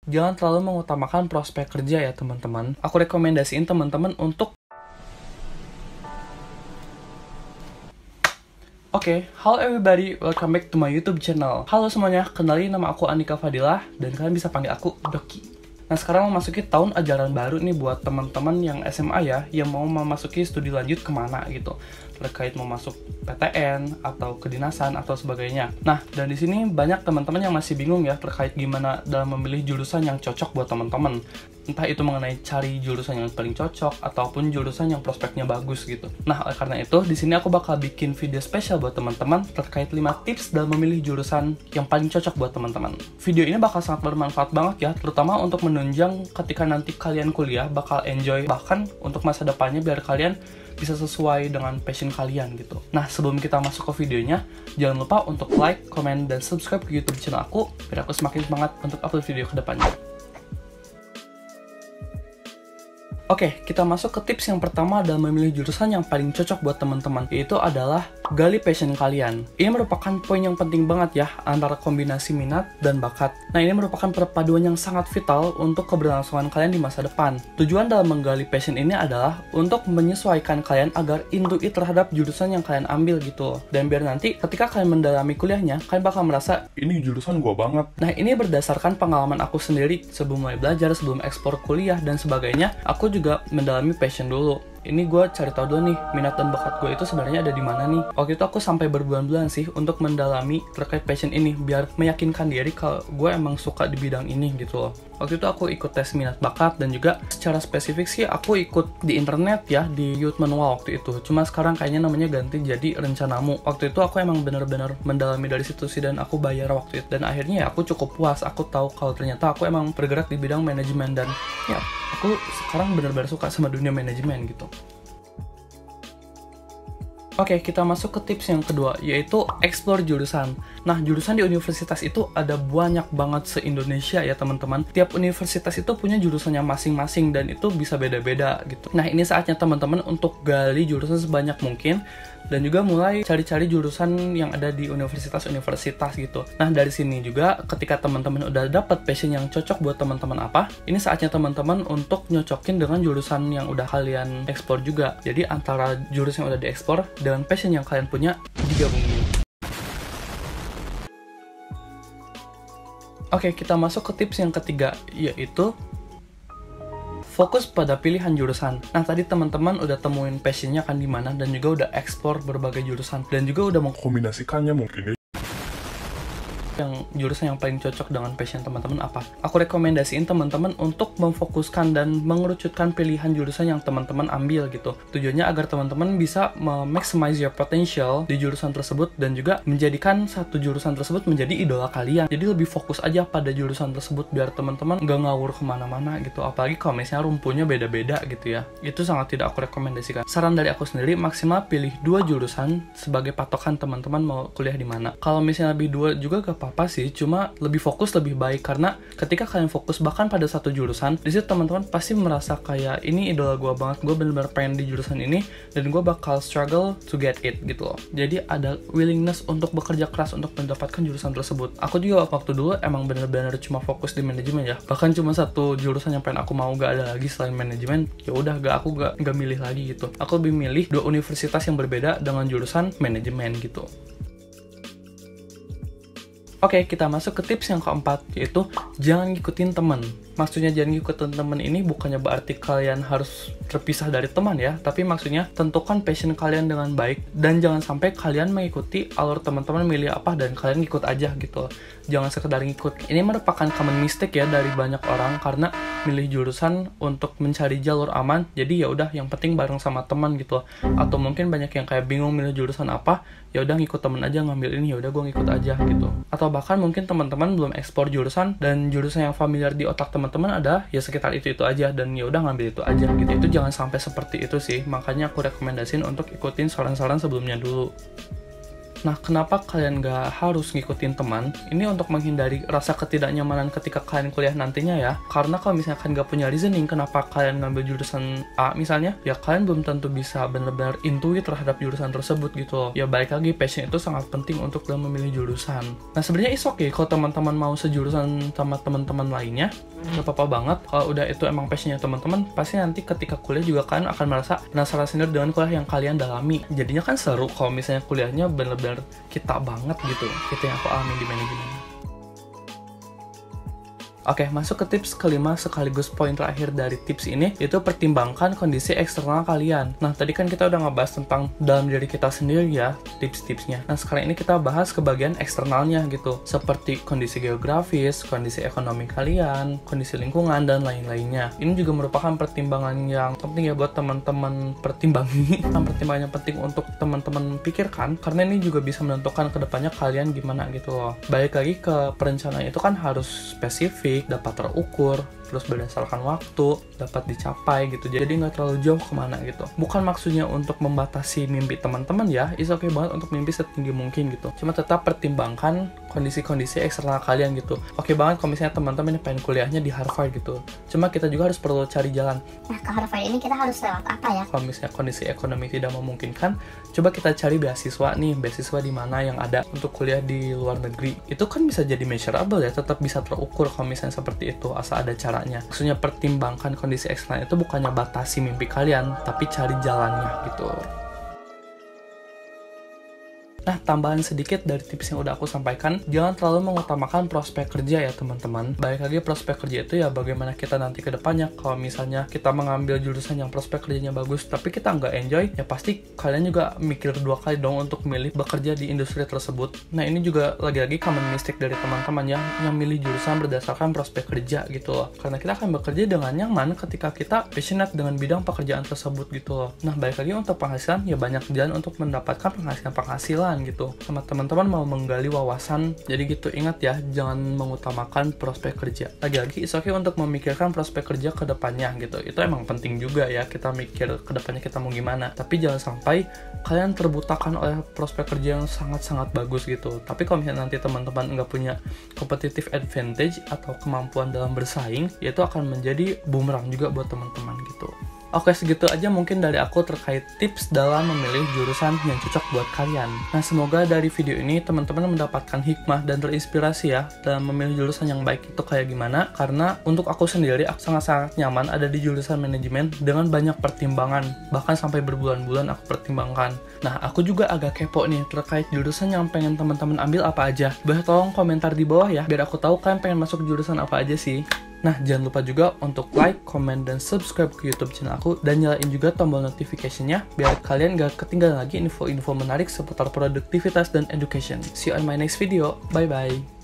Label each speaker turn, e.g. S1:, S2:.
S1: jangan terlalu mengutamakan prospek kerja ya teman-teman. Aku rekomendasiin teman-teman untuk Oke, hello everybody, welcome back to my YouTube channel. Halo semuanya, kenalin nama aku Andika Fadilah dan kalian bisa panggil aku Doki. Nah, sekarang memasuki tahun ajaran baru nih buat teman-teman yang SMA ya, yang mau memasuki studi lanjut kemana gitu, terkait mau masuk PTN atau kedinasan atau sebagainya. Nah, dan di sini banyak teman-teman yang masih bingung ya terkait gimana dalam memilih jurusan yang cocok buat teman-teman. Entah itu mengenai cari jurusan yang paling cocok ataupun jurusan yang prospeknya bagus gitu. Nah, oleh karena itu di sini aku bakal bikin video spesial buat teman-teman terkait 5 tips dalam memilih jurusan yang paling cocok buat teman-teman. Video ini bakal sangat bermanfaat banget ya, terutama untuk menunjang ketika nanti kalian kuliah bakal enjoy, bahkan untuk masa depannya biar kalian bisa sesuai dengan passion kalian gitu. Nah, sebelum kita masuk ke videonya, jangan lupa untuk like, comment, dan subscribe ke YouTube channel aku biar aku semakin semangat untuk upload video ke depannya. Oke, kita masuk ke tips yang pertama dalam memilih jurusan yang paling cocok buat teman-teman, yaitu adalah gali passion kalian. Ini merupakan poin yang penting banget ya, antara kombinasi minat dan bakat. Nah, ini merupakan perpaduan yang sangat vital untuk keberlangsungan kalian di masa depan. Tujuan dalam menggali passion ini adalah untuk menyesuaikan kalian agar intuit terhadap jurusan yang kalian ambil gitu. Dan biar nanti ketika kalian mendalami kuliahnya, kalian bakal merasa, ini jurusan gua banget. Nah, ini berdasarkan pengalaman aku sendiri sebelum mulai belajar, sebelum eksplor kuliah, dan sebagainya. Aku juga mendalami passion dulu. Ini gue cari tahu dulu nih, minat dan bakat gue itu sebenarnya ada di mana nih. Waktu itu aku sampai berbulan-bulan sih untuk mendalami terkait passion ini, biar meyakinkan diri kalau gue emang suka di bidang ini gitu loh. Waktu itu aku ikut tes minat bakat, dan juga secara spesifik sih aku ikut di internet ya, di Youth Manual waktu itu. Cuma sekarang kayaknya namanya ganti jadi Rencanamu. Waktu itu aku emang bener-bener mendalami dari situ sih, dan aku bayar waktu itu. Dan akhirnya ya aku cukup puas, aku tahu kalau ternyata aku emang bergerak di bidang manajemen, dan ya aku sekarang bener-bener suka sama dunia manajemen gitu. Oke, kita masuk ke tips yang kedua, yaitu explore jurusan. Nah, jurusan di universitas itu ada banyak banget se-Indonesia ya teman-teman. Tiap universitas itu punya jurusannya masing-masing, dan itu bisa beda-beda gitu. Nah, ini saatnya teman-teman untuk gali jurusan sebanyak mungkin, dan juga mulai cari-cari jurusan yang ada di universitas-universitas gitu. Nah, dari sini juga ketika teman-teman udah dapat passion yang cocok buat teman-teman apa, ini saatnya teman-teman untuk nyocokin dengan jurusan yang udah kalian explore juga. Jadi antara jurusan yang udah dieksplor dengan passion yang kalian punya digabungin. Oke, kita masuk ke tips yang ketiga, yaitu fokus pada pilihan jurusan. Nah, tadi teman-teman udah temuin passionnya kan di mana, dan juga udah explore berbagai jurusan, dan juga udah mengkombinasikannya mungkin yang jurusan yang paling cocok dengan passion teman-teman apa. Aku rekomendasiin teman-teman untuk memfokuskan dan mengerucutkan pilihan jurusan yang teman-teman ambil gitu. Tujuannya agar teman-teman bisa maximize your potential di jurusan tersebut, dan juga menjadikan satu jurusan tersebut menjadi idola kalian. Jadi lebih fokus aja pada jurusan tersebut biar teman-teman nggak ngawur kemana-mana gitu. Apalagi kalau misalnya rumpunya beda-beda gitu ya. Itu sangat tidak aku rekomendasikan. Saran dari aku sendiri, maksimal pilih 2 jurusan sebagai patokan teman-teman mau kuliah di mana. Kalau misalnya lebih 2 juga gak apa sih, cuma lebih fokus lebih baik, karena ketika kalian fokus bahkan pada satu jurusan, di situ teman-teman pasti merasa kayak ini idola gue banget, gue bener-bener pengen di jurusan ini, dan gue bakal struggle to get it gitu loh. Jadi ada willingness untuk bekerja keras untuk mendapatkan jurusan tersebut. Aku juga waktu dulu emang bener-bener cuma fokus di manajemen ya, bahkan cuma satu jurusan yang pengen aku mau, gak ada lagi selain manajemen. Ya udah, aku gak milih lagi gitu. Aku lebih milih 2 universitas yang berbeda dengan jurusan manajemen gitu. Oke, kita masuk ke tips yang keempat, yaitu jangan ngikutin teman. Maksudnya jangan ngikutin teman ini bukannya berarti kalian harus terpisah dari teman ya, tapi maksudnya tentukan passion kalian dengan baik, dan jangan sampai kalian mengikuti alur teman-teman milih apa dan kalian ngikut aja gitu. Jangan sekedar ngikut. Ini merupakan common mistake ya dari banyak orang, karena milih jurusan untuk mencari jalur aman, jadi ya udah yang penting bareng sama teman gitu. Atau mungkin banyak yang kayak bingung milih jurusan apa, ya udah ngikut teman aja ngambil ini, ya udah gue ngikut aja gitu. Atau bahkan mungkin teman-teman belum ekspor jurusan, dan jurusan yang familiar di otak teman-teman ada ya sekitar itu aja, dan ya udah ngambil itu aja gitu. Itu jangan sampai seperti itu sih. Makanya aku rekomendasiin untuk ikutin saran-saran sebelumnya dulu. Nah, kenapa kalian gak harus ngikutin teman? Ini untuk menghindari rasa ketidaknyamanan ketika kalian kuliah nantinya ya. Karena kalau misalnya kalian gak punya reasoning kenapa kalian ngambil jurusan A misalnya, ya kalian belum tentu bisa benar-benar intuit terhadap jurusan tersebut gitu loh. Ya balik lagi, passion itu sangat penting untuk dalam memilih jurusan. Nah, sebenarnya it's okay kalau teman-teman mau sejurusan sama teman-teman lainnya. Gak apa-apa banget kalau udah itu emang passionnya teman-teman. Pasti nanti ketika kuliah juga kan akan merasa penasaran sendiri dengan kuliah yang kalian dalami. Jadinya kan seru kalau misalnya kuliahnya bener-bener kita banget gitu, itu yang aku alami di manajemen. Oke, masuk ke tips kelima sekaligus poin terakhir dari tips ini, yaitu pertimbangkan kondisi eksternal kalian. Nah, tadi kan kita udah ngebahas tentang dalam diri kita sendiri ya, tips-tipsnya. Nah, sekarang ini kita bahas ke bagian eksternalnya gitu, seperti kondisi geografis, kondisi ekonomi kalian, kondisi lingkungan, dan lain-lainnya. Ini juga merupakan pertimbangan yang penting ya buat teman-teman pertimbangi. Pertimbangan yang penting untuk teman-teman pikirkan, karena ini juga bisa menentukan kedepannya kalian gimana gitu loh. Balik lagi ke perencanaan itu kan harus spesifik, dapat terukur, terus berdasarkan waktu, dapat dicapai gitu. Jadi nggak terlalu jauh kemana gitu. Bukan maksudnya untuk membatasi mimpi teman-teman ya, it's okay banget untuk mimpi setinggi mungkin gitu. Cuma tetap pertimbangkan kondisi-kondisi eksternal kalian gitu. Oke banget kalau misalnya teman-teman yang pengen kuliahnya di Harvard gitu. Cuma kita juga harus perlu cari jalan.
S2: Nah, ke Harvard ini kita harus lewat apa ya?
S1: Kalau misalnya kondisi ekonomi tidak memungkinkan, coba kita cari beasiswa nih, beasiswa di mana yang ada untuk kuliah di luar negeri. Itu kan bisa jadi measurable ya, tetap bisa terukur kalau misalnya seperti itu, asal ada caranya. Maksudnya pertimbangkan kondisi eksternal itu bukannya batasi mimpi kalian, tapi cari jalannya gitu. Nah, tambahan sedikit dari tips yang udah aku sampaikan, jangan terlalu mengutamakan prospek kerja ya teman-teman. Balik lagi prospek kerja itu ya bagaimana kita nanti ke depannya. Kalau misalnya kita mengambil jurusan yang prospek kerjanya bagus, tapi kita nggak enjoy, ya pasti kalian juga mikir dua kali dong untuk milih bekerja di industri tersebut. Nah, ini juga lagi-lagi common mistake dari teman-teman ya, yang milih jurusan berdasarkan prospek kerja gitu loh. Karena kita akan bekerja dengan nyaman ketika kita passionate dengan bidang pekerjaan tersebut gitu loh. Nah, balik lagi untuk penghasilan, ya banyak jalan untuk mendapatkan penghasilan gitu. Sama teman-teman mau menggali wawasan, jadi gitu, ingat ya, jangan mengutamakan prospek kerja. Lagi-lagi it's okay untuk memikirkan prospek kerja ke depannya gitu. Itu emang penting juga ya, kita mikir ke depannya kita mau gimana. Tapi jangan sampai kalian terbutakan oleh prospek kerja yang sangat-sangat bagus gitu. Tapi kalau misalnya nanti teman-teman nggak punya competitive advantage atau kemampuan dalam bersaing, itu akan menjadi bumerang juga buat teman-teman gitu. Oke, segitu aja mungkin dari aku terkait tips dalam memilih jurusan yang cocok buat kalian. Nah, semoga dari video ini teman-teman mendapatkan hikmah dan terinspirasi ya dalam memilih jurusan yang baik itu kayak gimana. Karena untuk aku sendiri, aku sangat-sangat nyaman ada di jurusan manajemen dengan banyak pertimbangan. Bahkan sampai berbulan-bulan aku pertimbangkan. Nah, aku juga agak kepo nih terkait jurusan yang pengen teman-teman ambil apa aja. Boleh tolong komentar di bawah ya, biar aku tahu kalian pengen masuk jurusan apa aja sih. Nah, jangan lupa juga untuk like, comment, dan subscribe ke YouTube channel aku, dan nyalain juga tombol notification-nya biar kalian gak ketinggalan lagi info-info menarik seputar produktivitas dan education. See you on my next video. Bye-bye.